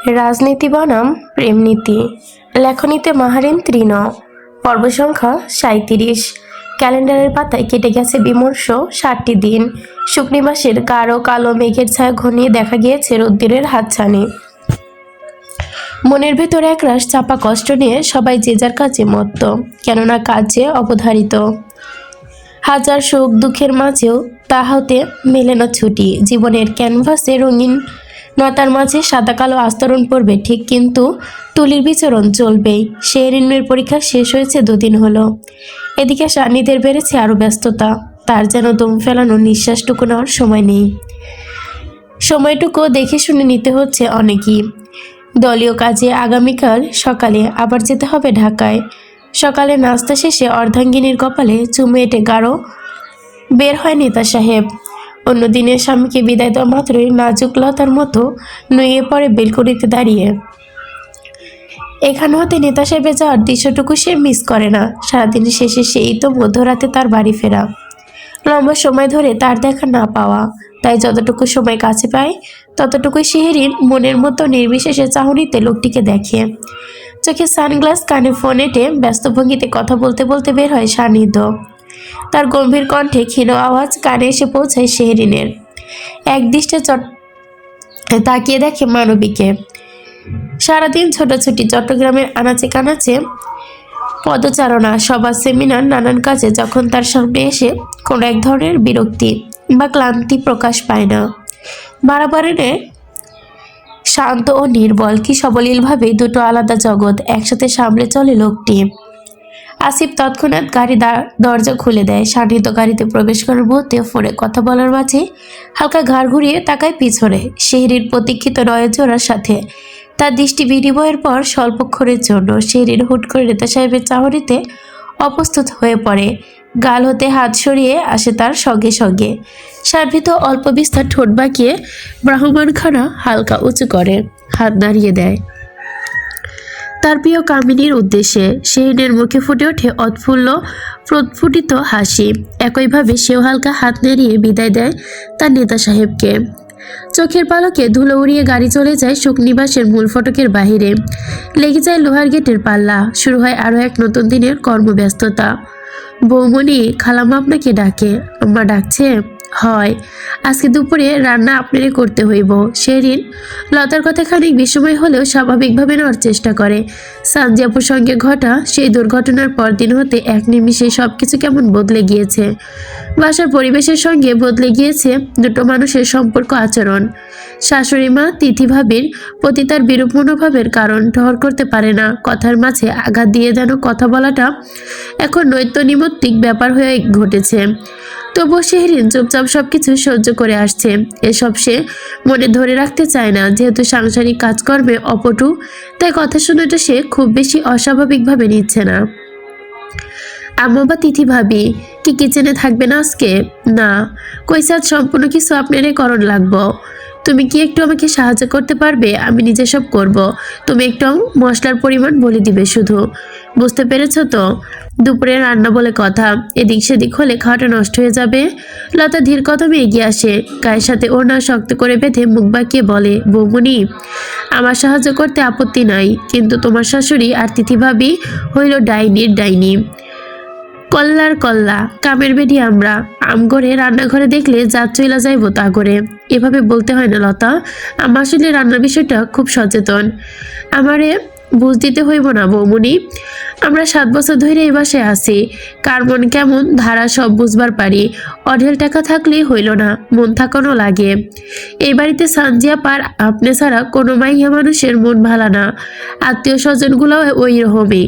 রাজনীতি বনাম প্রেমনীতি। লেখনীতে মাহারিন তৃণ। পর্ব সংখ্যা 37। ক্যালেন্ডারের পাতায় কেটে গেছে বিমর্ষ 60টি দিন। শুকনি মাসের গাঢ় কালো মেঘের ছায়া ঘনিয়ে দেখা গিয়েছে রোদ্দুরের হাতছানি। মনের ভেতর একরাশ চাপা কষ্ট নিয়ে সবাই যে যার কাজে মত্ত, কেননা কাজ যে অবধারিত। হাজার সুখ দুঃখের মাঝেও তা হতে মেলে না ছুটি। জীবনের ক্যানভাসে রঙিন নতার মাঝে সাদা কালো আস্তরণ পড়বে ঠিক, কিন্তু তুলির বিচরণ চলবেই। শেহরিনের পরীক্ষা শেষ হয়েছে 2 দিন হলো। এদিকে সান্নিধ্যের বেড়েছে আরও ব্যস্ততা। তার যেন দম ফেলানো নিঃশ্বাসটুকু নেওয়ার সময় নেই। সময়টুকু দেখে শুনে নিতে হচ্ছে অনেকই। দলীয় কাজে আগামীকাল সকালে আবার যেতে হবে ঢাকায়। সকালে নাস্তা শেষে অর্ধাঙ্গিনীর কপালে চুমু এঁটে গাঢ় বের হয় নেতা সাহেব। অন্যদিনের স্বামীকে বিদায় দেওয়া মাত্রই নাজুক লতার মতো নুয়ে পড়ে বেলকনিতে দাঁড়িয়ে। এখান হতে নেতা সাহেবে যাওয়ার দৃশ্যটুকু সে মিস করে না। সারাদিন শেষে সেই তো মধ্যরাতে তার বাড়ি ফেরা। লম্বা সময় ধরে তার দেখা না পাওয়া, তাই যতটুকু সময় কাছে পায় ততটুকুই শেহরিন মনের মতো নির্বিশেষে চাহনিতে লোকটিকে দেখে। চোখে সানগ্লাস, কানে ফোন এঁটে ব্যস্ত ভঙ্গিতে কথা বলতে বলতে বের হয় সান্নিধ্য। তার গম্ভীর কণ্ঠে ক্ষীণ আওয়াজ কানে এসে পৌঁছায় শেহরিনের। একদৃষ্টে তাকিয়ে দেখে মানবীকে। সারাদিন ছোটাছুটি, চট্টগ্রামের আনাচে কানাচে পদচারণা, সভা, সেমিনার, নানান কাজে যখন তার সামনে এসে কোনো এক ধরনের বিরক্তি বা ক্লান্তি প্রকাশ পায় না। বাড়াবাড়িনে শান্ত ও নির্বল, কি সবলীলভাবে দুটো আলাদা জগৎ একসাথে সামলে চলে লোকটি। আসিফ তৎক্ষণাৎ গাড়ি দরজা খুলে দেয়। সান্নিধ্য গাড়িতে প্রবেশ করার মুহূর্তে ফোনে কথা বলার মাঝে হালকা ঘাড় ঘুরিয়ে তাকায় পিছনে। শেহরিন প্রতীক্ষিত নয়নজোড়ার সাথে তার দৃষ্টি বিনিময়ের পর স্বল্পক্ষণের জন্য শেহরিন হুট করে নেতা সাহেবের চাহনিতে অপ্রস্তুত হয়ে পড়ে। গাল হতে হাত সরিয়ে আসে তার সঙ্গে সঙ্গে। সার্বিত অল্প বিস্তার ঠোঁট বাঁকিয়ে ব্রাহ্মণখানা হালকা উঁচু করে হাত নাড়িয়ে দেয় তার প্রিয় কামিনীর উদ্দেশ্যে। শেহরিনের মুখে ফুটে ওঠে অৎফুল্ল প্রস্ফুটিত হাসি। একইভাবে সেও হালকা হাত নেড়িয়ে বিদায় দেয় তার নেতা সাহেবকে। চোখের পালকে ধুলো উড়িয়ে গাড়ি চলে যায় শুকনিবাসের মূল ফটকের বাহিরে। লেগে যায় লোহার গেটের পাল্লা। শুরু হয় আরও এক নতুন দিনের কর্মব্যস্ততা। বৌমণি, খালাম্মা আপনাকে ডাকে। আম্মা ডাকছে? হয়, আজকে দুপুরে রান্না আপনারই করতে হইব। শেহরিন লতার কথা খানিক বিস্ময় হলেও স্বাভাবিকভাবে নেওয়ার চেষ্টা করে। সানজিয়াপুর সঙ্গে ঘটা সেই দুর্ঘটনার পরদিন হতে এক নিমিষে সবকিছু কেমন বদলে গিয়েছে। বাসার পরিবেশের সঙ্গে বদলে গিয়েছে দুটো মানুষের সম্পর্ক, আচরণ। শাশুড়ি মা তিথি ভাবির প্রতি তার বিরূপ মনোভাবের কারণ ঠহর করতে পারে না। কথার মাঝে আঘাত দিয়ে যেন কথা বলাটা এখন নৈত্যনিমিত্তিক ব্যাপার হয়ে ঘটেছে। তবুও শেহরিন চুপচাপ সবকিছু সহ্য করে আসছে। এসব সে মনে ধরে রাখতে চায় না। যেহেতু সাংসারিক কাজকর্মে অপটু, তাই কথা শোনাটা সে খুব বেশি অস্বাভাবিকভাবে নিচ্ছে না। আম্মা বা তিথি ভাবি কি কিচেনে থাকবে না আজকে? না, কইছে আজ সম্পূর্ণ কিছু আপনারই করণ লাগবো। তুমি কি একটু আমাকে সাহায্য করতে পারবে? আমি নিজে সব করব, তুমি একটু মশলার পরিমাণ বলে দিবে শুধু। বুঝতে পেরেছো তো? দুপুরে রান্না বলে কথা, এদিক সেদিক হলে খাওয়াটা নষ্ট হয়ে যাবে। লতা ধীর কদমে এগিয়ে আসে। গায়ের সাথে ওড়না শক্ত করে বেঁধে মুখ বাঁকিয়ে বলে, বৌমণি, আমার সাহায্য করতে আপত্তি নাই, কিন্তু তোমার শাশুড়ি আর তিথি ভাবি হইল ডাইনির ডাইনি। কল্লার কল্লা, কামের বেডি আমরা। আমগরে রান্নাঘরে দেখলে জাত চইলা যাইব তা করে। এভাবে বলতে হয় না লতা, আমার আসলে রান্নার বিষয়টা খুব সচেতন। আমারে বুঝ দিতে হইব না বৌমণি। আমরা 7 বছর ধরে এই বাসায় আছি। কার মন কেমন ধারা সব বুঝবার পারি। অঢেল টাকা থাকলেই হইল না, মন থাকানো লাগে। এই বাড়িতে সানজিয়া পার আপনি ছাড়া কোনো মাইয়া মানুষের মন ভালা না। আত্মীয় স্বজনগুলোও ওই রকমই,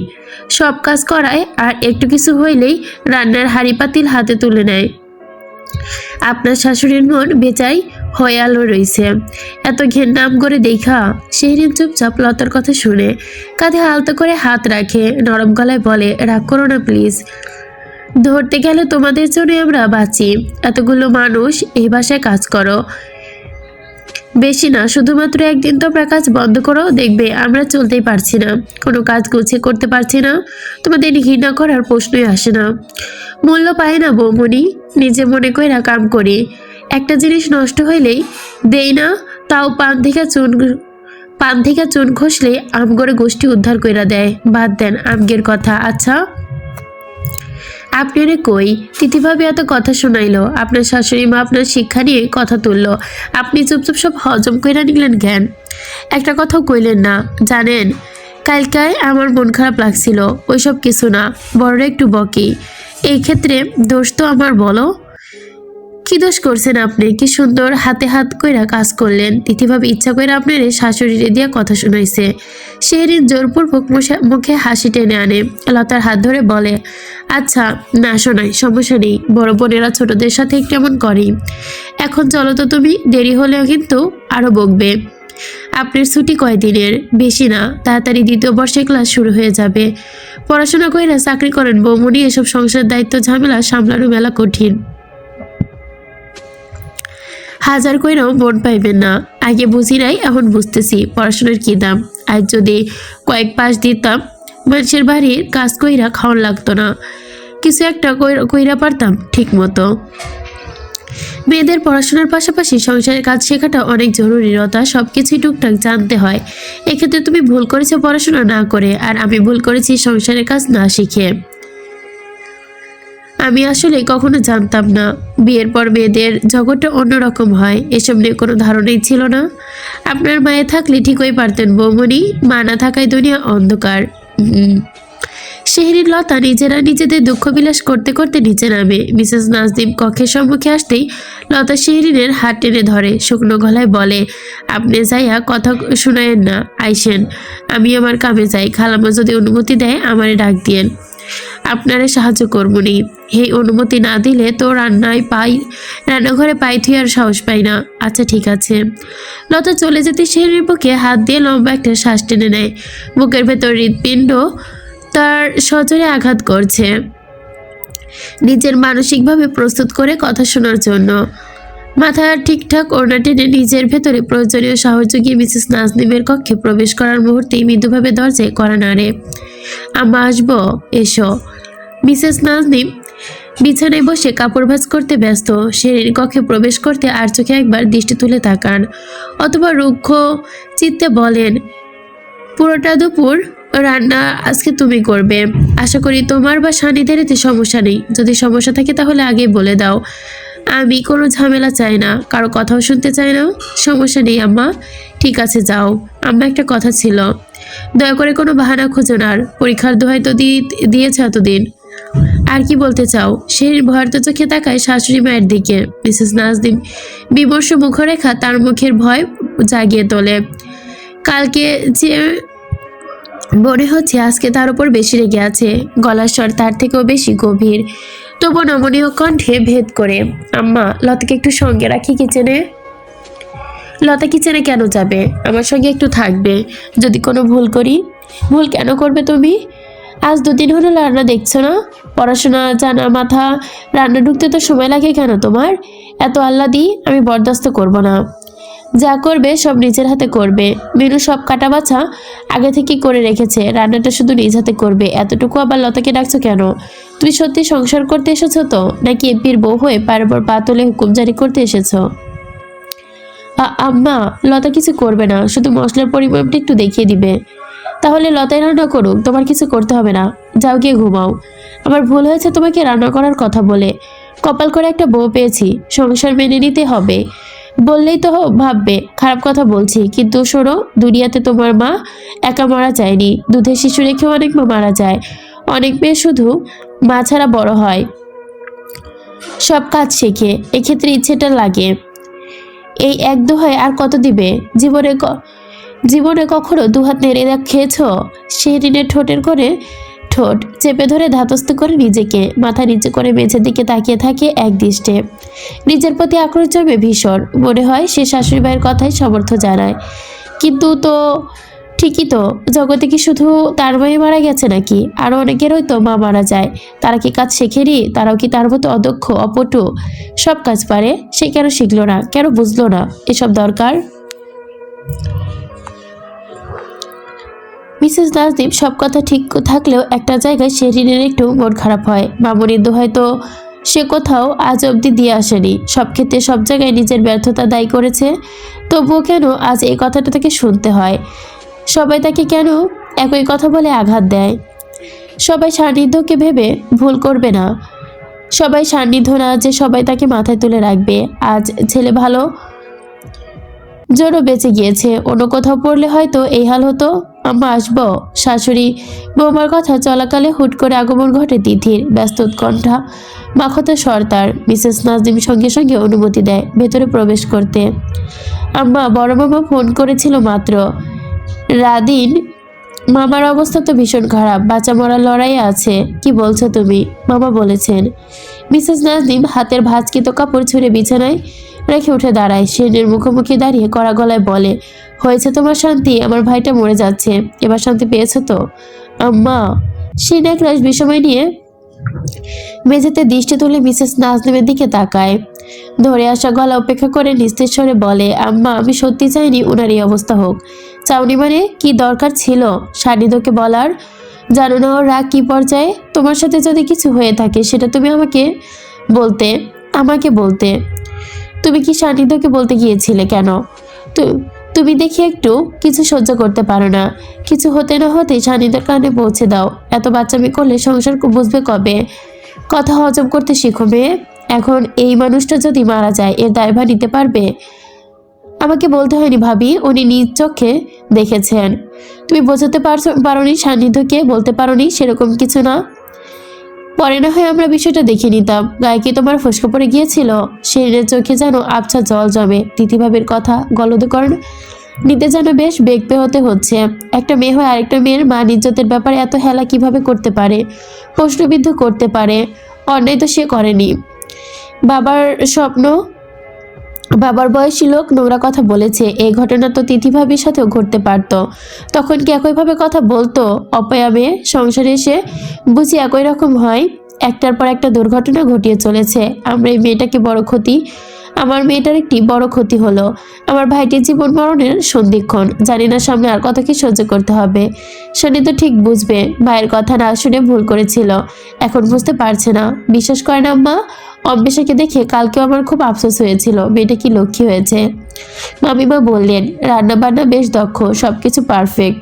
সব কাজ করায়, আর একটু কিছু হইলেই রান্নার হাঁড়ি পাতিল হাতে তুলে নেয়। আপনার শাশুড়ির মন বেচাই হয়ালো রইছে, এত ঘের নাম করে দেখা। শেহরিন চুপচাপ লতার কথা শুনে কাঁধে আলতো করে হাত রাখে, নরম গলায় বলে, রাগ করো না প্লিজ। ধরতে গেলে তোমাদের জন্যই আমরা বাঁচি। এতগুলো মানুষ এই বাসায় কাজ করো, বেশি না, শুধুমাত্র একদিন তোমরা কাজ বন্ধ করো, দেখবে আমরা চলতেই পারছি না, কোনো কাজ গুছিয়ে করতে পারছি না। তোমাদের ঘৃণা করার প্রশ্নই আসে না। মূল্য পায় না বৌমণি, নিজে মনে কইরা কাম করি। একটা জিনিস নষ্ট হইলেই দেই না, তাও পান থেকে চুন পান থেকে চুন খসলে আমগরে গোষ্ঠী উদ্ধার কইরা দেয়। বাদ দেন আমগের কথা। আচ্ছা আপনারে কই তিথিভাবে এত কথা শোনাইলো, আপনার শাশুড়ি মা আপনার শিক্ষা নিয়ে কথা তুললো, আপনি চুপচাপ সব হজম কইরা নিলেন জ্ঞান, একটা কথাও কইলেন না। জানেন কালকায় আমার মন খারাপ লাগছিল, ওইসব কিছু না, বড় একটু বকি। এই ক্ষেত্রে দোষ তো আমার, বলো কি দোষ করছেন আপনি? কি সুন্দর হাতে হাত কইরা কাজ করলেন, তিথিভাবে ইচ্ছা কইরা আপনার শাশুড়িরে দিয়া কথা শুনাইছে। শেহরিন জোরপূর্বক মুখে হাসি টেনে আনে, লতার হাত ধরে বলে, আচ্ছা না শোনাই, সমস্যা নেই, বড় বোনেরা ছোটদের সাথে কেমন করি। এখন চলো তো তুমি, দেরি হলেও কিন্তু আরো বকবে। আপনার ছুটি কয়দিনের? বেশি না, তাড়াতাড়ি দ্বিতীয় বর্ষে ক্লাস শুরু হয়ে যাবে। পড়াশোনা কইরা চাকরি করেন বৌমনি, এসব সংসার দায়িত্ব ঝামেলা সামলানো মেলা কঠিন। হাজার কইরাও মন পাইবেন না, আগে বুঝি নাই এখন বুঝতেছি পড়াশোনার কি দাম। আজ যদি কয়েক পাশ দিতাম মানুষের বাড়ির কাজ কইরা খাওয়ান লাগতো না, কিছু একটা কইরা পারতাম ঠিক মতো। মেয়েদের পড়াশোনার পাশাপাশি সংসারের কাজ শেখাটা অনেক জরুরি রতা, সব কিছুই টুকটাক জানতে হয়। এক্ষেত্রে তুমি ভুল করেছো পড়াশোনা না করে, আর আমি ভুল করেছি সংসারের কাজ না শিখে। আমি আসলে কখনো জানতাম না বিয়ের পর মেয়েদের জগৎটা অন্যরকম হয়, এসব নিয়ে কোনো ধারণাই ছিল না। আপনার মায়ে থাকলে ঠিকই পারতেন বৌমনি, মা না থাকায় দুনিয়া অন্ধকার। শেহরিন লতা নিজেরা নিজেদের দুঃখ বিলাস করতে করতে নিচে নামে। মিসেস নাজদিম কক্ষের সম্মুখে আসতেই লতা শেহরিনের হাত টেনে ধরে, শুকনো গলায় বলে, আপনি যাইয়া কথা শুনায়েন না, আইসেন, আমি আমার কামে যাই, খালাম্মা যদি অনুমতি দেয় আমারে ডাক দিয়েন, আপনারে সাহায্য করবনি। এই অনুমতি না দিলে তো রান্নাঘরে পাই থুই আর সাহস পাই না। আচ্ছা ঠিক আছে। লতা চলে যেতে শেহরিনের বুকে হাত দিয়ে লম্বা একটা শ্বাস টেনে নেয়। বুকের ভেতর হৃৎপিণ্ড তার সজোরে আঘাত করছে, নিজের মানসিকভাবে প্রস্তুত করে কথা শোনার জন্য। মাথা ঠিকঠাক ওড়না টেনে নিজের ভেতরে প্রয়োজনীয় সাহস জুগিয়ে মিসেস নাজনিমের কক্ষে প্রবেশ করার মুহূর্তেই মৃদুভাবে দরজায় কড়া নাড়ে। আম্মা আসবো? এসো। মিসেস নাজনিম বিছানায় বসে কাপড় ভাঁজ করতে ব্যস্ত। শেহরিন কক্ষে প্রবেশ করতে আর চোখে একবার দৃষ্টি তুলে তাকান, অথবা রুক্ষ চিত্তে বলেন, পুরোটা দুপুর রান্না আজকে তুমি করবে, আশা করি তোমার বা সানিদের এতে সমস্যা নেই। যদি সমস্যা থাকে তাহলে আগেই বলে দাও, আমি কোনো ঝামেলা চাই না, কারো কথাও শুনতে চাই না। সমস্যা নেই আম্মা, ঠিক আছে যাও। আম্মা একটা কথা ছিল, দয়া করে কোনো বাহানা খোঁজো না, আর পরীক্ষার দোহাই তো দিয়েছে এতদিন। আর কি বলতে চাও? শেহরিন ভয়ার্ত চোখে তাকায় শাশুড়ি মায়ের দিকে। মিসেস নাজদিম বিমর্ষ মুখরেখা তার মুখের ভয় জাগিয়ে তোলে। কালকে যে মনে হচ্ছে আজকে তার উপর বেশি রেগে আছে। গলার স্বর তার থেকেও বেশি গভীর, তবু নমনীয় কণ্ঠে ভেদ করে, আম্মা লতাকে একটু সঙ্গে রাখি কিচেনে। লতা কিচেনে কেন যাবে? আমার সঙ্গে একটু থাকবে। যদি কোনো ভুল করি? ভুল কেন করবে তুমি? আজ 2 দিন হলো রান্না দেখছো না? পড়াশোনা জানা মাথা, রান্না ঢুকতে তো সময় লাগে কেন তোমার? এত আহ্লাদি আমি বরদাস্ত করব না। যা করবে সব নিজের হাতে করবে। মেনু সব কাটা বাছা আগে থেকে করে রেখেছে, রান্নাটা শুধু নিজ হাতে করবে। এতটুকু আবার লতাকে ডাকছো কেন? তুমি সত্যি সংসার করতে এসেছো তো, নাকি এমপির বউ হয়ে পায়ের পর পা তুলে হুকুম জারি করতে এসেছো? আম্মা লতা কিছু করবে না, শুধু মশলার পরিমাণটা একটু দেখিয়ে দিবে। তাহলে লতাই রান্না করুক, তোমার কিছু করতে হবে না। যাও গিয়ে ঘুমাও। আমার ভুল হয়েছে তোমাকে রান্না করার কথা বলে। কপাল করে একটা বউ পেয়েছি, সংসার মেনে নিতে হবে। বললেই তো ভাববে খারাপ কথা বলছি, কিন্তু শোনো, দুনিয়াতে তোমার মা একা মারা যায়নি, দুধের শিশু রেখেও অনেক মা মারা যায়। অনেক মেয়ে শুধু মা ছাড়া বড় হয়, সব কাজ শেখে, এক্ষেত্রে ইচ্ছেটা লাগে। এই এক দোহায় আর কত দিবে? জীবনে কখনো দুহাত নেড়ে খেয়েছ? শেহরিনের ঠোঁটের করে ঠোঁট চেপে ধরে ধাতস্থ করে নিজেকে, মাথা নিচে করে মেঝের দিকে তাকিয়ে থাকে এক দৃষ্টে। নিজের প্রতি আক্রোশ জমে ভীষণ, মনে হয় সে শাশুড়ি মায়ের কথাই সমর্থ জানায়। কিন্তু তো ঠিকই তো, জগতে কি শুধু তার মাই মারা গেছে নাকি? আরও অনেকেরই তো মা মারা যায়। তারা কি কাজ শেখেনি? তারাও কি তার মতো অদক্ষ, অপটু? সব কাজ পারে, সে কেন শিখলো না, কেন বুঝলো না এসব দরকার? মিসেস নাজদিম সব কথা ঠিক থাকলেও একটা জায়গায় শেহরিনের একটু মন খারাপ হয়। মামুনির দোহাই তো সে কোথাও আজ অবধি দিয়ে আসেনি, সব ক্ষেত্রে সব জায়গায় নিজের ব্যর্থতা দায়ী করেছে। তবুও কেন আজ এই কথাটা তাকে শুনতে হয়? সবাই তাকে কেন একই কথা বলে আঘাত দেয়? সবাই সান্নিধ্যকে ভেবে ভুল করবে না, সবাই সান্নিধ্য না যে সবাই তাকে মাথায় তুলে রাখবে। আজ ছেলে ভালো জোরও বেঁচে গিয়েছে, অন্য কোথাও পড়লে হয়তো এই হাল হতো। আম্মা আসবো? শাশুড়ি বৌমার কথা চলাকালে হুট করে আগমন ঘটে তিথির। ব্যস্ত উৎকণ্ঠা মাখত সর্দার। মিসেস নাজনীম সঙ্গে সঙ্গে অনুমতি দেয় ভেতরে প্রবেশ করতে। আম্মা, বড় মামা ফোন করেছিল মাত্র। রাদিন মামার অবস্থা তো ভীষণ খারাপ, বাঁচা মরার লড়াইয়ে আছে। কি বলছো তুমি? মামা বলেছেন। মিসেস নাজনীম হাতের ভাঁজকিত কাপড় ছুঁড়ে বিছানায় রেখে উঠে দাঁড়ায়। সেনের মুখোমুখি দাঁড়িয়ে কড়া গলায় বলে, হয়েছে তোমার শান্তি? আমার ভাইটা মরে যাচ্ছে, এবার শান্তি পেয়েছো তো? আম্মা। সেন একরাশ বিষময় নিয়ে মেঝেতে দৃষ্টি তুলে মিসেস নাজনীমের দিকে তাকায়। ধরে আসা গলা উপেক্ষা করে নিস্তেজ স্বরে বলে, আম্মা, আমি সত্যি চাইনি ওনার এই অবস্থা হোক। চাউনি মানে কি দরকার ছিল সান্নিধ্যকে বলার? জানো না ওর রাগ কি পর্যায়ে? তোমার সাথে যদি কিছু হয়ে থাকে সেটা তুমি আমাকে বলতে। তুমি কি সান্নিধ্যকে বলতে গিয়েছিলে কেন? তুমি দেখি একটু কিছু সহ্য করতে পারো না। কিছু হতে না হতে সান্নিধ্যের কানে পৌঁছে দাও। এত বাচ্চামি করলে সংসার বুঝবে কবে? কথা হজম করতে শিখো মেয়ে। এখন এই মানুষটা যদি মারা যায় এর দায়ভার নিতে পারবে? আমাকে বলতে হয়নি ভাবি, উনি নিজ চোখে দেখেছেন। তুমি বোঝাতে পারোনি সান্নিধ্যকে, বলতে পারোনি সেরকম কিছু না। পরে না হয় আমরা বিষয়টা দেখে নিতাম। গায়ে কি তোমার ফসকে পড়ে গিয়েছিল? শরীরের চোখে যেন আবছা জল জমে। তিথিভাবের কথা গলদকরণ নিতে যেন বেশ বেগ পেহতে হচ্ছে। একটা মেয়ে হয়ে আরেকটা মেয়ের মান ইজ্জতের ব্যাপারে এত হেলা কিভাবে করতে পারে, প্রশ্নবিদ্ধ করতে পারে? অন্যায় তো সে করেনি। বাবার স্বপ্ন, বাবার বয়সী লোক নোংরা কথা বলেছে, এই ঘটনা তো তিথিভাবির সাথেও ঘটতে পারতো। তখন কি একইভাবে কথা বলতো? অপয়া মেয়ে সংসারে এসে বুঝি একই রকম হয়? একটার পর একটা দুর্ঘটনা ঘটিয়ে চলেছে। আমরা এই মেয়েটাকে বড় ক্ষতি, আমার মেয়েটার একটি বড় ক্ষতি হলো। আমার ভাইটির জীবন মরণের সন্ধিক্ষণ। জানি না সামনে আর কত কি সহ্য করতে হবে। শনি তো ঠিক বুঝবে ভাইয়ের কথা না শুনে ভুল করেছিল, এখন বুঝতে পারছে না। বিশ্বাস করে না আম্মা? অম্বেশাকে দেখে কালকেও আমার খুব আফসোস হয়েছিল। মেয়েটা কি লক্ষ্মী হয়েছে। মামিমা বললেন, রান্না বান্না বেশ দক্ষ, সবকিছু পারফেক্ট।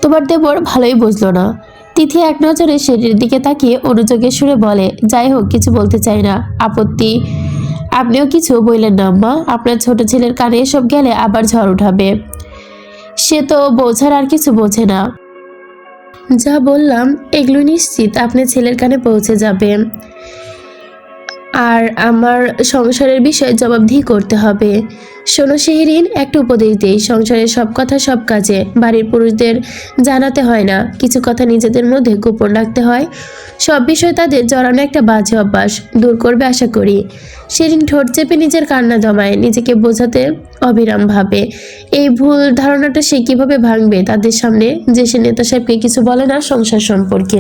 তোমার দেবর ভালোই বুঝলো না। তিথি এক নজরে শরীরের দিকে তাকিয়ে অনুযোগের সুরে বলে, যাই হোক, কিছু বলতে চাই না। আপত্তি? আপনিও কিছু বললেন না আম্মা? আপনার ছোট ছেলের কানে এসব গেলে আবার ঝড় উঠাবে। সে তো বোঝার আর কিছু বোঝে না। যা বললাম এগুলো নিশ্চিত আপনার ছেলের কানে পৌঁছে যাবে। আর আমার সংসারের বিষয়ে জবাবদিহি করতে হবে। শোনো শেহরিন, একটা উপদেশ দেই। সংসারের সব কথা সব কাজে বাড়ির পুরুষদের জানাতে হয় না। কিছু কথা নিজেদের মধ্যে গোপন রাখতে হয়। সব বিষয় তাদের জড়ানো একটা বাজে অভ্যাস দূর করবে আশা করি। শেহরিন ঠোঁট চেপে নিজের কান্না দমায়, নিজেকে বোঝাতে অবিরাম ভাবে। এই ভুল ধারণাটা সে কিভাবে ভাঙবে তাদের সামনে, যে সে নেতা সাহেবকে কিছু বলে না সংসার সম্পর্কে।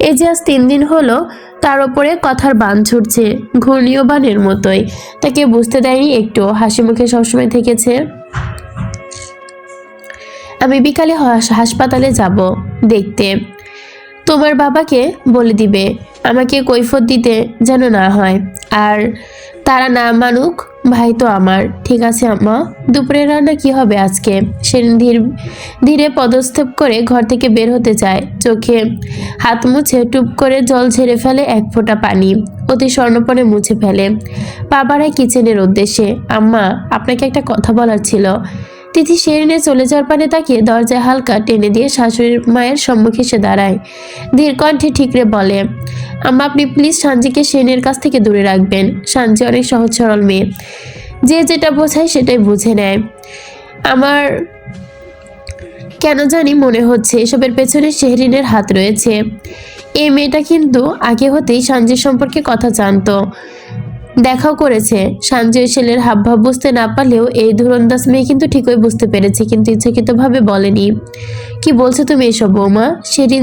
এই যে আজ 3 দিন হলো তার ওপরে কথার বান ছুটছে, ঘূর্ণীয় বানের মতোই। তাকে বুঝতে দেয়নি একটু, হাসি মুখে সবসময় থেকেছে। আমি বিকালে হাসপাতালে যাব দেখতে। তোমার বাবাকে বলে দিবে আমাকে কৈফত দিতে যেন না হয়। আর তারা না মানুক, ভাই তো আমার। ঠিক আছে আম্মা। দুপুরের রান্না কি হবে আজকে? সেদিন ধীরে পদক্ষেপ করে ঘর থেকে বের হতে চায়। চোখে হাত মুছে টুপ করে জল ঝেড়ে ফেলে এক ফোঁটা পানি, অতি স্বর্ণপণে মুছে ফেলে। পা বাড়ায় কিচেনের উদ্দেশ্যে। আম্মা, আপনাকে একটা কথা বলার ছিল। তিথি শেরিনে চলে যাওয়ার পানে তাকিয়ে দরজায় হালকা টেনে দিয়ে শাশুড়ির মায়ের সম্মুখে এসে দাঁড়ায়। ধীর কণ্ঠে ঠিকরে বলে, আম্মা, আপনি প্লিজ সানজিকে শেনের কাছ থেকে দূরে রাখবেন। সানজি অনেক সহজ সরল মেয়ে, যে যেটা বোঝায় সেটাই বুঝে নেয়। আমার কেন জানি মনে হচ্ছে এসবের পেছনে শেহরিনের হাত রয়েছে। এই মেয়েটা কিন্তু আগে হতেই সানজির সম্পর্কে কথা জানতো, দেখাও করেছে। সঞ্জয় ছেলের হাবভাব বুঝতে না পারলেও এই ধুরন্দাস মেয়ে কিন্তু ঠিকই বুঝতে পেরেছে, কিন্তু ইচ্ছাকৃতভাবে বলেনি। কি বলছো তুমি এসব বৌমা? সেদিন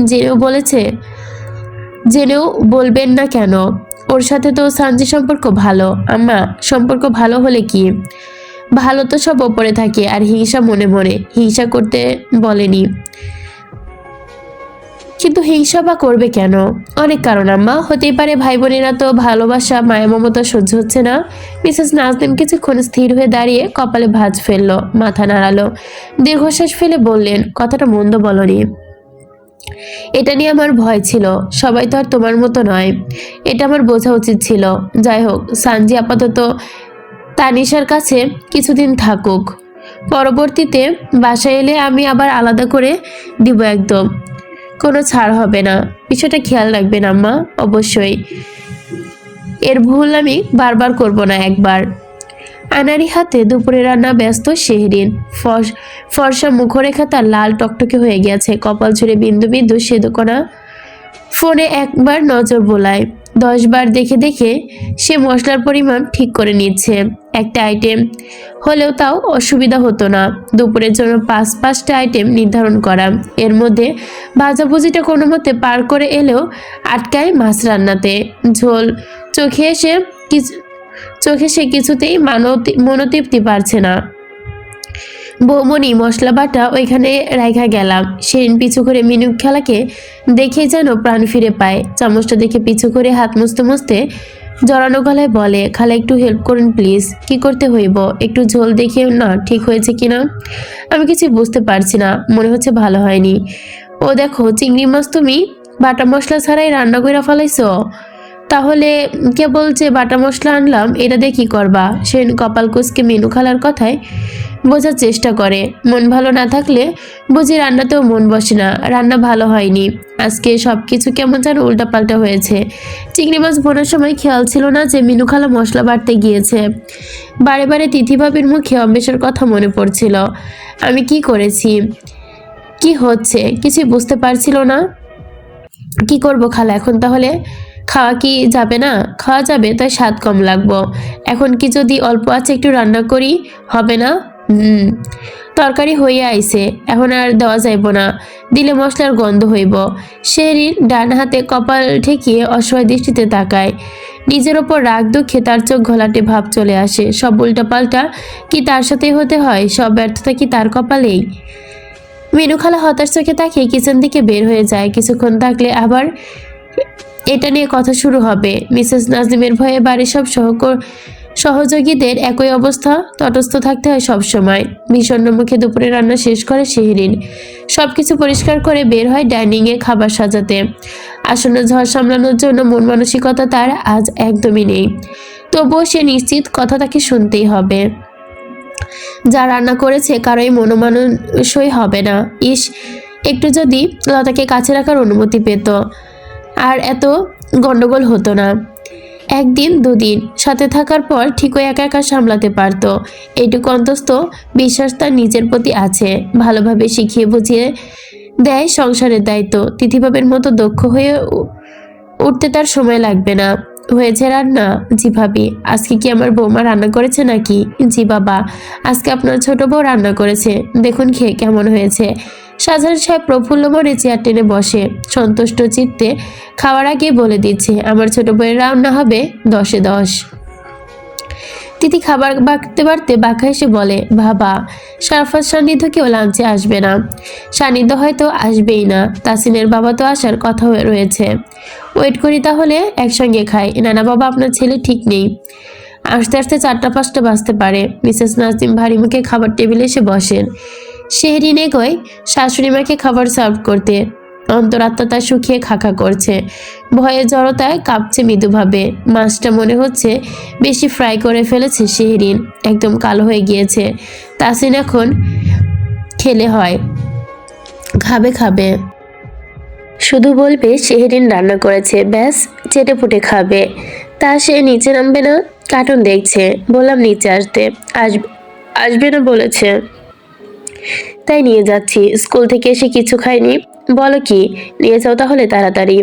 জেনেও বলবেন না কেন? ওর সাথে তো সানজি সম্পর্ক ভালো। আম্মা, সম্পর্ক ভালো হলে কি? ভালো তো সব ওপরে থাকে, আর হিংসা মনে মনে। হিংসা করতে বলেনি। কিন্তু হিংসা বা করবে কেন? অনেক কারণ আম্মা, হতেই পারে ভাই বোনেরা তো ভালোবাসা মায়া মমতা সহ্য হচ্ছে না। মিসেস নাজনীন কিছুক্ষণ স্থির হয়ে দাঁড়িয়ে কপালে ভাঁজ ফেললো, মাথা নাড়ালো, দীর্ঘশ্বাস ফেলে বললেন, কথাটা মন্দ বলনি। এটা নিয়ে আমার ভয় ছিল, সবাই তো আর তোমার মতো নয়, এটা আমার বোঝা উচিত ছিল। যাই হোক, সানজি আপাতত তানিশার কাছে কিছুদিন থাকুক, পরবর্তীতে বাসায় এলে আমি আবার আলাদা করে দিব, একদম কোনো ছাড় হবে না। বিষয়টা খেয়াল রাখবেন আম্মা, অবশ্যই। এর ভুল আমি বারবার করব না একবার। আনারি হাতে দুপুরে রান্না ব্যস্ত শেহরিন। ফর্সা মুখরেখা তার লাল টকটকে হয়ে গেছে, কপাল ছুঁড়ে বিন্দু বিন্দু সেদুকণা। ফোনে একবার নজর বোলায়, 10 বার দেখে দেখে সে মশলার পরিমাণ ঠিক করে নিচ্ছে। একটা আইটেম হলেও তাও অসুবিধা হতো না। দুপুরের জন্য 5-5টা আইটেম নির্ধারণ করা, এর মধ্যে ভাজাভুজিটা কোনো মতে পার করে এলেও আটকায় মাছ রান্নাতে। ঝোল চোখে এসে চোখে সে কিছুতেই মনোতৃপ্তি পারছে না। বৌমনি মশলা বাটা ওইখানে রাইখা গেলাম। সেরিন পিছু করে মিনু খেলাকে দেখে যেন প্রাণ ফিরে পায়। চামচটা দেখে পিছু করে হাত মুছতে মুছতে জড়ানো গলায় বলে, খালা একটু হেল্প করুন প্লিজ। কি করতে হইব? একটু ঝোল দেখে না ঠিক হয়েছে কিনা। আমি কিছু বুঝতে পারছি না, মনে হচ্ছে ভালো হয়নি। ও দেখো, চিংড়ি মাছ তুমি বাটা মশলা ছাড়াই রান্না কইরা ফেলাইছো? তাহলে কেবল যে বাটা মশলা আনলাম এটা দিয়ে কি করবা? সেন কপাল কুঁচকে মিনু খালার কথায় বোঝার চেষ্টা করে। মন ভালো না থাকলে বুঝি রান্নাতেও মন বসে না। রান্না ভালো হয়নি আজকে, সবকিছু কেমন যেন উল্টাপাল্টা হয়েছে। চিংড়ি মাছ বোনার সময় খেয়াল ছিল না যে মিনু খালা মশলা বাটতে গিয়েছে। বারে বারে তিথি ভাবির মুখে অম্বেশের কথা মনে পড়ছিল। আমি কি করেছি, কি হচ্ছে কিছু বুঝতে পারছিল না। কি করব খালা এখন? তাহলে খাওয়া কি যাবে না? খাওয়া যাবে, তাই স্বাদ কম লাগবো। এখন কি যদি অল্প আছে একটু রান্না করি, হবে না? তরকারি হইয়া আইছে, এখন আর দেওয়া যাইব না, দিলে মশলার গন্ধ হইব। শেরিন ডান হাতে কপাল ঠেকিয়ে অসহায় দৃষ্টিতে তাকায়। নিজের ওপর রাগ দুঃখে তার চোখ ঘোলাটে ভাব চলে আসে। সব উল্টাপাল্টা কি তার সাথে হতে হয়? সব ব্যর্থতা কি তার কপালেই? মিনু খালা হতাশ চোখে তাকিয়ে কিচেন থেকে বের হয়ে যায়। কিছুক্ষণ থাকলে আবার এটা নিয়ে কথা শুরু হবে। মিসেস নাজিমের ভয়ে বাড়ির সব সহযোগীদের একই অবস্থা, তটস্থ থাকতে হয় সবসময়। বিষণ্ণ মুখে দুপুরে রান্না শেষ করে শেহরিন সবকিছু পরিষ্কার করে বের হয় ডাইনিংয়ে খাবার সাজাতে। আসন্ন ঝড় সামলানোর জন্য মন মানসিকতা তার আজ একদমই নেই। তবুও সে নিশ্চিত কথা তাকে শুনতেই হবে। যা রান্না করেছে কারোই মনোমানসই হবে না। ইস, একটু যদি লতাকে কাছে রাখার অনুমতি পেত, আর এত গন্ডগোল হতো না। একদিন দুদিন সাথে থাকার পর ঠিকই একা একা সামলাতে পারতো। এইটুকু অন্তস্থ বিশ্বাস তার নিজের প্রতি আছে। ভালোভাবে শিখিয়ে বুঝিয়ে দেয় সংসারের দায়িত্ব। তিথিভাবের মতো দক্ষ হয়ে উঠতে তার সময় লাগবে না। হয়েছে রান্না? জি ভাবি। আজকে কি আমার বৌমা রান্না করেছে নাকি? জি বাবা, আজকে আপনার ছোট বউ রান্না করেছে, দেখুন খেয়ে কেমন হয়েছে। শাহজাহান সাহেব প্রফুল্ল মনে চেয়ার টেনে বসে, সন্তুষ্ট চিত্তে খাওয়ার আগে বলে দিচ্ছে, আমার ছোট বউয়ের রান্না হবে 10-এ 10। তিথি খাবার বাড়তে বাড়তে বাঁকা এসে বলে, বাবা, সারফাত সান্নিধ্য কেউ লাঞ্চে আসবে না। সান্নিধ্য হয়তো আসবেই না, তাসিনের বাবা তো আসার কথা রয়েছে। ওয়েট করি তাহলে, একসঙ্গে খাই। নানা বাবা, আপনার ছেলে ঠিক নেই, আস্তে আস্তে 4টা-5টা বাজতে পারে। মিসেস নাজিম ভারী মুখে খাবার টেবিলে এসে বসেন। শেহরিন এগোয় শাশুড়ি মাকে খাবার সার্ভ করতে। অন্তরাত্মা তার শুকিয়ে খাখা করছে, ভয়ে জড়তায় কাঁপছে মৃদুভাবে। মাছটা মনে হচ্ছে বেশি ফ্রাই করে ফেলেছে শেহরিন, একদম কালো হয়ে গিয়েছে। তাসিন এখন খেলে হয়, খাবে খাবে, শুধু বলবে শেহরিন রান্না করেছে, ব্যাস চেটে পুটে খাবে। তা সে নিচে নামবে না? কার্টুন দেখছে। বললাম নিচে আসতে, আসবে না বলেছে, তাই নিয়ে যাচ্ছি। স্কুল থেকে এসে কিছু খায়নি। বলো কি, নিয়ে যাও তাহলে তাড়াতাড়ি।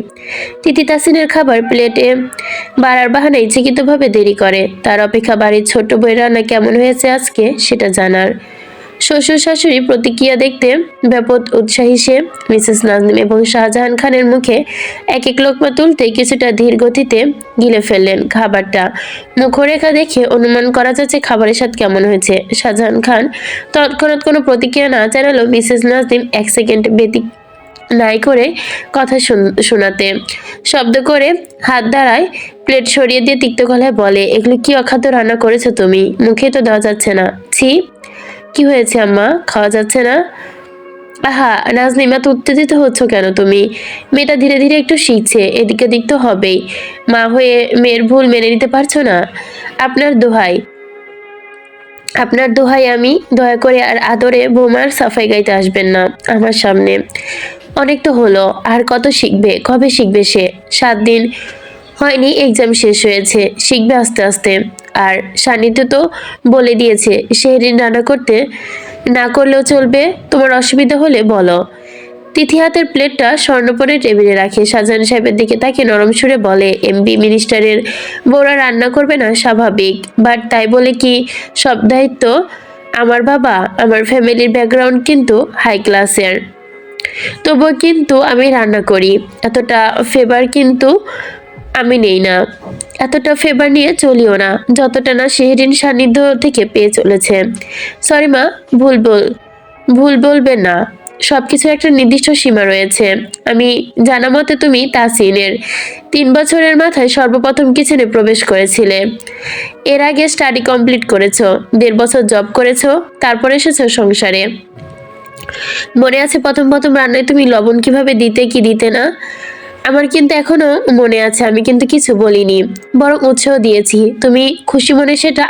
তিথি তাসিনের খাবার প্লেটে বাড়ার বাহানায় ইচ্ছাকৃতভাবে দেরি করে। তার অপেক্ষা বাড়ির ছোট্ট বউয়ের রান্না কেমন হয়েছে আজকে সেটা জানার। শ্বশুর শাশুড়ি প্রতিক্রিয়া দেখতে ব্যাপক উৎসাহী সে। মিসেস নাজনীন এবং শাহজাহান খানের মুখে এক এক লোকমা তুলতে কিছুটা ধীর গতিতে গিলে ফেললেন খাবারটা। মুখরেখা দেখে অনুমান করা যাচ্ছে খাবারের স্বাদ কেমন হয়েছে। শাহজাহান খান তৎক্ষণাৎ কোনো প্রতিক্রিয়া না জানালেও মিসেস নাজনীন 1 সেকেন্ড নাই করে কথা শোনাতে। শব্দ করে হাত দাঁড়ায়, প্লেট সরিয়ে দিয়ে তিক্ত গলায় বলে, এগুলো কি অখাদ্য রান্না করেছো তুমি? মুখে তো দেওয়া যাচ্ছে না। ছি, কি হয়েছে আম্মা, খাওয়া যাচ্ছে না? আহা নাজনীমা, তো উত্তেজিত হচ্ছ কেন তুমি? মেয়েটা ধীরে ধীরে একটু শিখছে, এদিকে দিক তো হবেই। মা হয়ে মেয়ের ভুল মেনে নিতে পারছো না? আপনার দোহাই, আপনার দোহাই, আমি দয়া করে আর আদরে বৌমার সাফাই গাইতে আসবেন না আমার সামনে। অনেক তো হলো, আর কত শিখবে? কবে শিখবে সে? 7 দিন হয়নি এক্সাম শেষ হয়েছে, শিখবে আস্তে আস্তে। আর সান্নিধ্য তো বলে দিয়েছে শেহরিন রান্না করতে না করলেও চলবে, তোমার অসুবিধা হলে বলো। তিথি হাতের প্লেটটা স্বর্ণপরে টেবিলে রাখে, শাহজাহান সাহেবের দিকে তাকে নরম সুরে বলে, এমপি মিনিস্টারের বউরা রান্না করবে না স্বাভাবিক, বাট তাই বলে কি সব দায়িত্ব আমার? বাবা, আমার ফ্যামিলির ব্যাকগ্রাউন্ড কিন্তু হাই ক্লাসের, তবুও কিন্তু আমি রান্না করি। এতটা ফেভার কিন্তু আমি নেই না, এতটা ফেভার নিয়ে চলিও না যতটা না শেহরিন সান্নিধ্য থেকে পেয়ে চলেছে। সরি মা, ভুল বলবেন না, সবকিছু একটা নির্দিষ্ট সীমা রয়েছে। আমি জানা মতে তুমি তাসিনের 3 বছরের মাথায় সর্বপ্রথম কিচেনে প্রবেশ করেছিলে। এর আগে স্টাডি কমপ্লিট করেছো, 1.5 বছর জব করেছো, তারপর এসেছো সংসারে। মনে আছে প্রথম প্রথম রান্নায় তুমি লবণ কিভাবে দিতে কি দিতে না? আমার কিন্তু এখনো মনে আছে, আমি কিন্তু কিছু বলিনি, বরং উৎসাহ দিয়েছি। তুমি খুশি মনে সেটা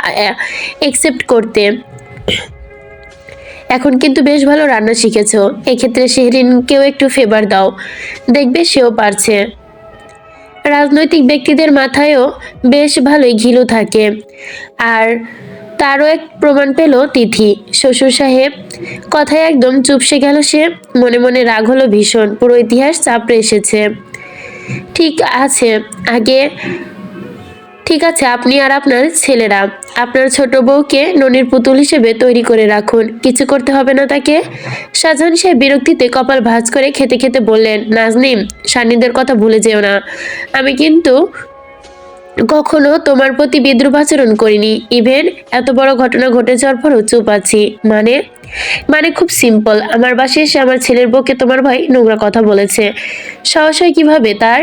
একসেপ্ট করতে। এখন কিন্তু বেশ ভালো রান্না শিখেছো, এক্ষেত্রে শেহরিনকেও একটু ফেভার দাও, দেখবে সেও পারছে। রাজনৈতিক ব্যক্তিদের মাথায়ও বেশ ভালোই ঘিলু থাকে, আর তারও এক প্রমাণ পেল তিথি। শ্বশুর সাহেব কথায় একদম চুপসে গেল সে, মনে মনে রাগ হলো ভীষণ, পুরো ইতিহাস চাপড়ে এসেছে। ঠিক আছে, আগে ঠিক আছে, আপনি আর আপনার ছেলেরা আপনার ছোট বউকে ননির পুতুল হিসেবে তৈরি করে রাখুন, কিছু করতে হবে না তাকে। শাহজাহান সাহেব বিরক্তিতে কপাল ভাঁজ করে খেতে খেতে বললেন, নাজনীন, সান্নিধ্যের কথা ভুলে যেও না। আমি কিন্তু কখনো তোমার প্রতি বিদ্রুপ আচরণ করিনি, ইভেন এত বড় ঘটনা ঘটে যাওয়ার পরও চুপ আছি। মানে মানে খুব সিম্পল, আমার বাসায় এসে আমার ছেলের বউকে তোমার ভাই নোংরা কথা বলেছে। সাহস হয় কিভাবে তার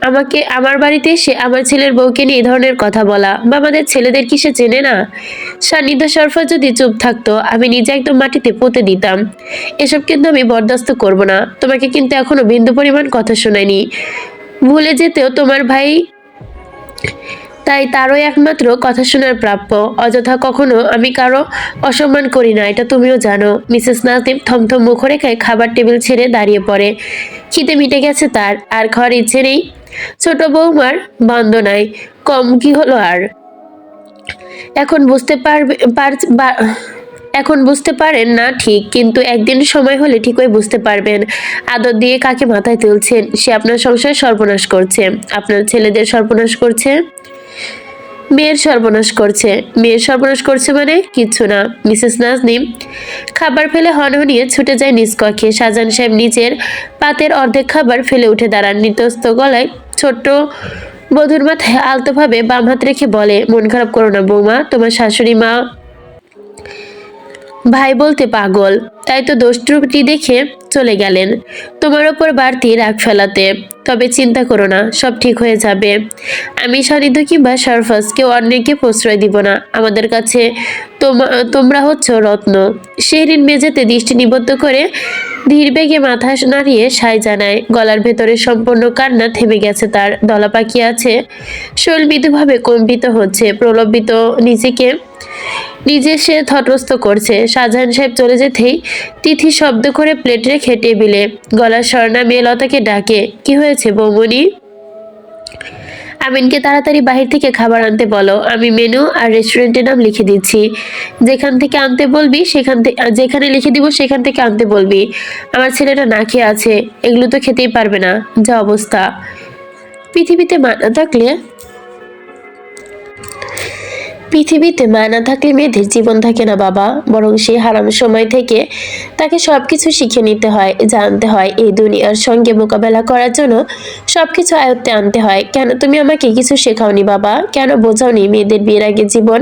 আমাকে আমার বাড়িতে এসে আমার ছেলের বউকে নিয়ে এই ধরনের কথা বলা? বা আমাদের ছেলেদের কি সে চেনে না? সান্নিধ্য সরফা যদি চুপ থাকতো, আমি নিজে একদম মাটিতে পুঁতে দিতাম। এসব কিন্তু আমি বরদাস্ত করব না। তোমাকে কিন্তু এখনো বিন্দু পরিমাণ কথা শোনায়নি। ভুলে যেতেও তোমার ভাই, তাই তারও একমাত্র কথা শোনার প্রাপ্য। অযথা কখনো আমি কারো অসম্মান করি না, এটা তুমিও জানো। মিসেস নাজিম থমথম মুখরেখায় খাবার টেবিল ছেড়ে দাঁড়িয়ে পড়ে। খিদে মিটে গেছে তার, আর খাওয়ার ইচ্ছে নেই। ছোট বৌমার বন্দনায় কম কি হলো আর? এখন বুঝতে পারবে এখন বুঝতে পারেন না ঠিক, কিন্তু একদিন সময় হলে ঠিকই বুঝতে পারবেন। আদর দিয়ে কাকে মাথায় তুলছেন? সে আপনার সংসার সর্বনাশ করছে, আপনার ছেলেদের সর্বনাশ করছে, মেয়ের সর্বনাশ করছে। মেয়ের সর্বনাশ করছে মানে কিচ্ছু না। মিসেস নাজনীন খাবার ফেলে হনহনিয়ে ছুটে যায় নিজ কক্ষে। শাহজাহান সাহেব নিচের পাতের অর্ধেক খাবার ফেলে উঠে দাঁড়ান, নিতস্ত গলায় ছোট্ট বধূর মাথায় আলতোভাবে বাম হাত রেখে বলে, মন খারাপ করো না বৌমা, তোমার শাশুড়ি মা ভাই বলতে পাগল, তাই তো দোষ ত্রুটি দেখে চলে গেলেন তোমার ওপর বাড়তি রাগ ফেলাতে। তবে চিন্তা করো না, সব ঠিক হয়ে যাবে। আমি সানিধ্য কিংবা সারফাস কেউ অন্যকে প্রশ্রয় দিব না। আমাদের কাছে তোমরা হচ্ছ রত্ন। শেহরিন মেঝেতে দৃষ্টি নিবদ্ধ করে ধীর বেগে মাথা নাড়িয়ে সায় জানায়। গলার ভেতরে সম্পূর্ণ কান্না থেমে গেছে তার, দলা পাকিয়ে আছে, শরীর মৃদুভাবে কম্পিত হচ্ছে, প্রলোভিত নিজে সে তটস্থ করছে। শাহজাহান সাহেব চলে যেতেই তিথি শব্দ করে প্লেট রেখে টেবিলে গলার স্বর্ণা মেয়ে লতাকে ডাকে, কি হয়েছে বৌমনি? আমিনকে তাড়াতাড়ি বাহির থেকে খাবার আনতে বলো, আমি মেনু আর রেস্টুরেন্টের নাম লিখে দিচ্ছি, যেখান থেকে আনতে বলবি যেখানে লিখে দিব সেখান থেকে আনতে বলবি। আমার ছেলেটা না খেয়ে আছে, এগুলো তো খেতেই পারবে না, যা অবস্থা। পৃথিবীতে মা না থাকলে পৃথিবীতে মা না থাকলে মেয়েদের জীবন থাকে না বাবা, বরং সেই হারাম সময় থেকে তাকে সবকিছু শিখে নিতে হয়, জানতে হয়। এই দুনিয়ার সঙ্গে মোকাবেলা করার জন্য সবকিছু আয়ত্তে আনতে হয়। কেন তুমি আমাকে কিছু শেখাওনি বাবা? কেন বোঝাওনি মেয়েদের বিয়ের আগে জীবন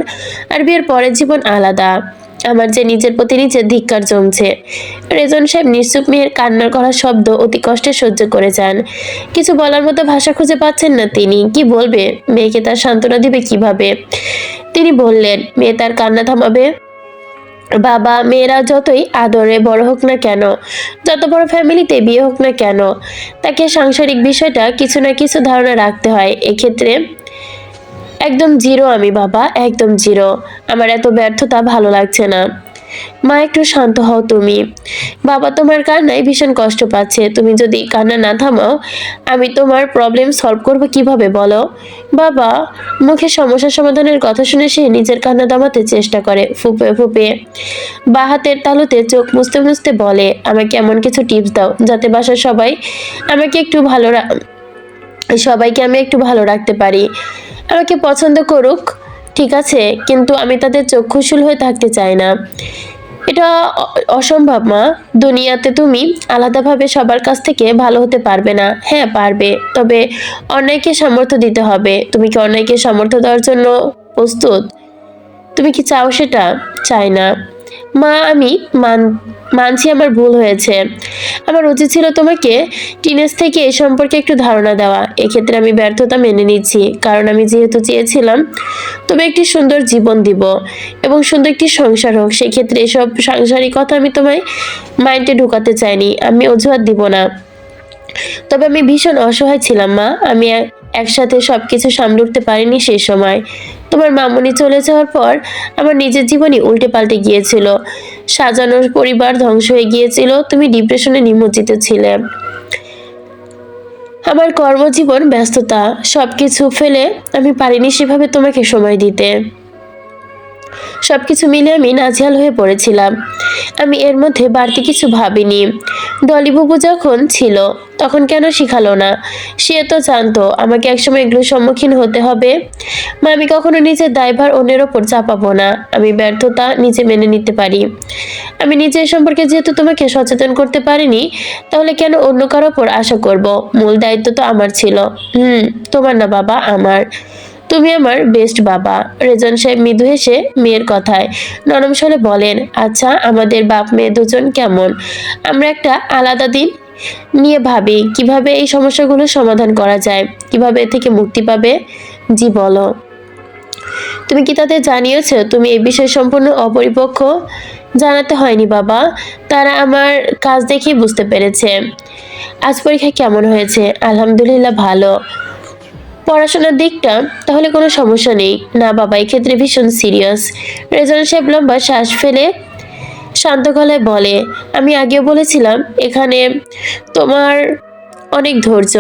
আর বিয়ের পরের জীবন আলাদা? আমার যে নিজের প্রতি নিজের ধিক্কার জমছে। রেজন সাহেব নিশ্চুপ মেয়ের কান্নার করা শব্দ অতি কষ্টে সহ্য করে যান। কিছু বলার মতো ভাষা খুঁজে পাচ্ছেন না তিনি। কি বলবে? মেয়েকে তার সান্ত্বনা দিবে কিভাবে? তিনি বললেন, মেয়ে তার কান্না থামাবে? বাবা, মেয়েরা যতই আদরে বড় হোক না কেন, যত বড় ফ্যামিলিতে বিয়ে হোক না কেন, তাকে সাংসারিক বিষয়টা কিছু না কিছু ধারণা রাখতে হয়। এক্ষেত্রে একদম জিরো আমি বাবা, একদম জিরো। আমার এত ব্যর্থতা ভালো লাগছে না। মা, একটু শান্ত হও তুমি। বাবা তোমার কান্নায় ভীষণ কষ্ট পাচ্ছে। তুমি যদি কান্না না থামাও, আমি তোমার প্রবলেম সলভ করবো কিভাবে বলো? বাবা মুখে সমস্যা সমাধানের কথা শুনে সে নিজের কান্না দমাতে চেষ্টা করে। ফুপে ফুপে বা হাতের তালুতে চোখ মুছতে মুছতে বলে, আমাকে এমন কিছু টিপস দাও যাতে বাসার আমাকে একটু ভালো সবাইকে আমি একটু ভালো রাখতে পারি। আমাকে পছন্দ করুক ঠিক আছে, কিন্তু আমি তাদের চক্ষুশূল হয়ে থাকতে চাই না। এটা অসম্ভব মা। দুনিয়াতে তুমি আলাদাভাবে সবার কাছ থেকে ভালো হতে পারবে না। হ্যাঁ পারবে, তবে অন্যায়কে সামর্থ্য দিতে হবে। তুমি কি অন্যায়কে সামর্থ্য দেওয়ার জন্য প্রস্তুত? তুমি কি চাও সেটা? চাই না মা, আমি মানছি আমার ভুল হয়েছে। আমার উচিত ছিল তোমাকে টিনেজ থেকে এ সম্পর্কে একটু ধারণা দেওয়া। এক্ষেত্রে আমি ব্যর্থতা মেনে নিচ্ছি, কারণ আমি যেহেতু চেয়েছিলাম তুমি একটি সুন্দর জীবন দিব এবং সুন্দর একটি সংসার হোক, সেক্ষেত্রে এসব সাংসারিক কথা আমি তোমায় মাইন্ডে ঢুকাতে চাইনি। আমি অজুহাত দিব না, তবে আমি ভীষণ অসহায় ছিলাম মা। আমি একসাথে সবকিছু সামলে উঠতে পারিনি সেই সময়। তোমার মামুনি চলে যাওয়ার পর আমার নিজের জীবনই উল্টে পাল্টে গিয়েছিল। সাজানোর পরিবার ধ্বংস হয়ে গিয়েছিল। তুমি ডিপ্রেশনে নিমজ্জিত ছিলে। আমার কর্মজীবন, ব্যস্ততা, সবকিছু ফেলে আমি পারিনি সেভাবে তোমাকে সময় দিতে। সবকিছু মিলে আমি নাজেহাল হয়ে পড়েছিলাম। আমি এর মধ্যে বাড়তি কিছু ভাবিনি। ডলি বুবু যখন ছিল তখন কেন শিখালো না? সে তো জানতো আমাকে একসময় এগুলোর সম্মুখীন হতে হবে। মা, আমি কখনো নিজের দায়ভার অন্যের ওপর চাপাবো না। আমি ব্যর্থতা নিজে মেনে নিতে পারি। আমি নিজের সম্পর্কে যেহেতু তোমাকে সচেতন করতে পারিনি, তাহলে কেন অন্য কারো ওপর আশা করব? মূল দায়িত্ব তো আমার ছিল। তোমার না বাবা, আমার। তুমি আমার বেস্ট বাবা। রেজন সাহেব মৃদু হেসে মেয়ের কথায় নরম স্বরে বলেন, আচ্ছা আমাদের বাপ মেয়ে দুজন কেমন? আমরা একটা আলাদা দিন নিয়ে ভাবি কিভাবে এই সমস্যাগুলো সমাধান করা যায়, কিভাবে এ থেকে মুক্তি পাবে। জি বলো। তুমি কি তাদের জানিয়েছো তুমি এই বিষয়ে সম্পূর্ণ অপরিপক্ক? জানাতে হয়নি বাবা, তারা আমার কাজ দেখেই বুঝতে পেরেছে। আজ পরীক্ষা কেমন হয়েছে? আলহামদুলিল্লাহ ভালো। পড়াশোনার দিকটা তাহলে কোনো সমস্যা নেই? না বাবা, এক্ষেত্রে ভীষণ সিরিয়াস। রেজাল্ট সাহেব লম্বা শ্বাস ফেলে শান্ত গলায় বলে, আমি আগেও বলেছিলাম এখানে তোমার অনেক ধৈর্য।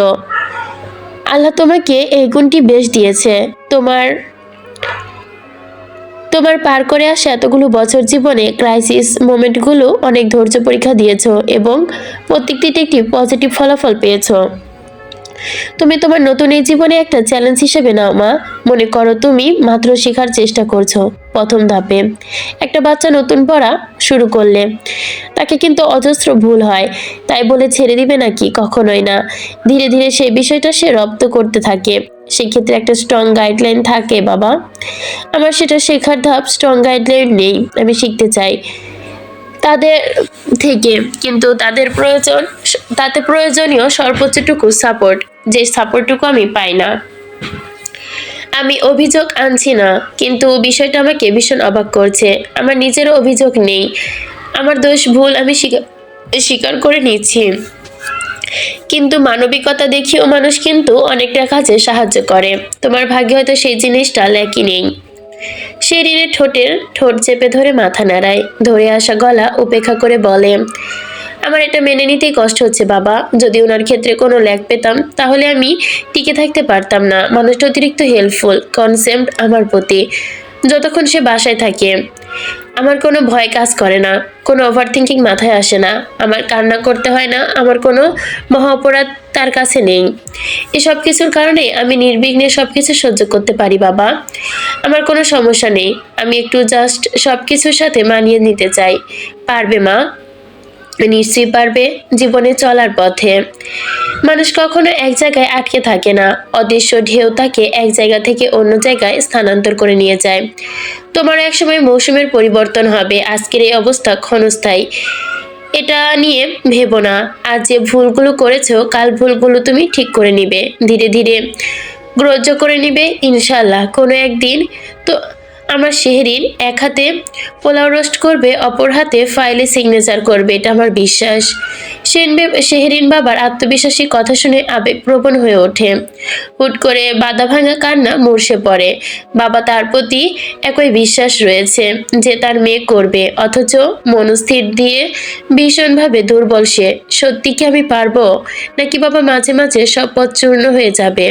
আল্লাহ তোমাকে এই গুণটি বেশ দিয়েছে। তোমার তোমার পার করে আসা এতগুলো বছর জীবনে ক্রাইসিস মোমেন্টগুলো অনেক ধৈর্য পরীক্ষা দিয়েছো এবং প্রত্যেকটিতে একটি পজিটিভ ফলাফল পেয়েছো। তুমি তোমার নতুন এই জীবনে একটা চ্যালেঞ্জ হিসেবে নাও মা। মনে করো তুমি মাত্র শেখার চেষ্টা করছো প্রথম ধাপে। একটা বাচ্চা নতুন পড়া শুরু করলে তাকে কিন্তু অজস্র ভুল হয়, তাই বলে ছেড়ে দিবে নাকি? কখনোই না। ধীরে ধীরে সেই বিষয়টা সে রপ্ত করতে থাকে। সেক্ষেত্রে একটা স্ট্রং গাইডলাইন থাকে বাবা। আমার সেটা শেখার ধাপ স্ট্রং গাইডলাইন নেই। আমি শিখতে চাই তাদের থেকে, কিন্তু তাতে প্রয়োজনীয় সর্বোচ্চটুকু সাপোর্ট, যে সাপোর্টটুকু আমি পাই না। আমি অভিযোগ আনছি না, কিন্তু বিষয়টা আমাকে ভীষণ অবাক করছে। আমার নিজেরও অভিযোগ নেই, আমার দোষ ভুল আমি স্বীকার করে নিচ্ছি, কিন্তু মানবিকতা দেখিয়েও মানুষ কিন্তু অনেকটা কাজে সাহায্য করে। তোমার ভাগ্যে হয়তো সেই জিনিসটা ল্যাকি নেই। সে রিনের ঠোঁট চেপে ধরে মাথা নাড়ায়। ধরে আসা গলা উপেক্ষা করে বলে, আমার এটা মেনে নিতেই কষ্ট হচ্ছে বাবা। যদি ওনার ক্ষেত্রে কোনো ল্যাক পেতাম তাহলে আমি টিকে থাকতে পারতাম না। মানুষটা অতিরিক্ত হেল্পফুল কনসেপ্ট আমার প্রতি। যতক্ষণ সে বাসায় থাকে আমার কোনো ভয় কাজ করে না, কোনো ওভার থিঙ্কিং মাথায় আসে না, আমার কান্না করতে হয় না, আমার কোনো মহা অপরাধ তার কাছে নেই। এসব কিছুর কারণে আমি নির্বিঘ্নে সবকিছু সহ্য করতে পারি বাবা। আমার কোনো সমস্যা নেই। আমি একটু জাস্ট সবকিছুর সাথে মানিয়ে নিতে চাই। পারবে মা? নিশ্চয়ই পারবে জীবনে চলার পথে। মানুষ কখনো এক জায়গায় আটকে থাকে না, অদৃশ্য ঢেউ তাকে এক জায়গা থেকে অন্য জায়গায় স্থানান্তর করে নিয়ে যায়। তোমার একসময় মৌসুমের পরিবর্তন হবে, আজকের এই অবস্থা ক্ষণস্থায়ী এটা নিয়ে ভেবো না। আজ যে ভুলগুলো করেছো কাল ভুলগুলো তুমি ঠিক করে নিবে, ধীরে ধীরে গ্রহ্য করে নিবে ইনশাল্লাহ। কোনো একদিন তো আমার শেহরিন এক হাতে পোলাও রোস্ট করবে, অপর হাতে ফাইলে সিগনেচার করবে, এটা আমার বিশ্বাস। শেহরিন বাবার আত্মবিশ্বাসী কথা শুনে আবেগপ্রবণ হয়ে ওঠে। হুট করে বাধা ভাঙা কান্না মূর্ছে পড়ে। বাবা তার প্রতি একই বিশ্বাস রয়েছে যে তার মেয়ে করবে, অথচ মনস্থির দিয়ে ভীষণভাবে দুর্বল সে। সত্যি কি আমি পারবো, নাকি বাবা মাঝে মাঝে সব পথ চূর্ণ হয়ে যাবে?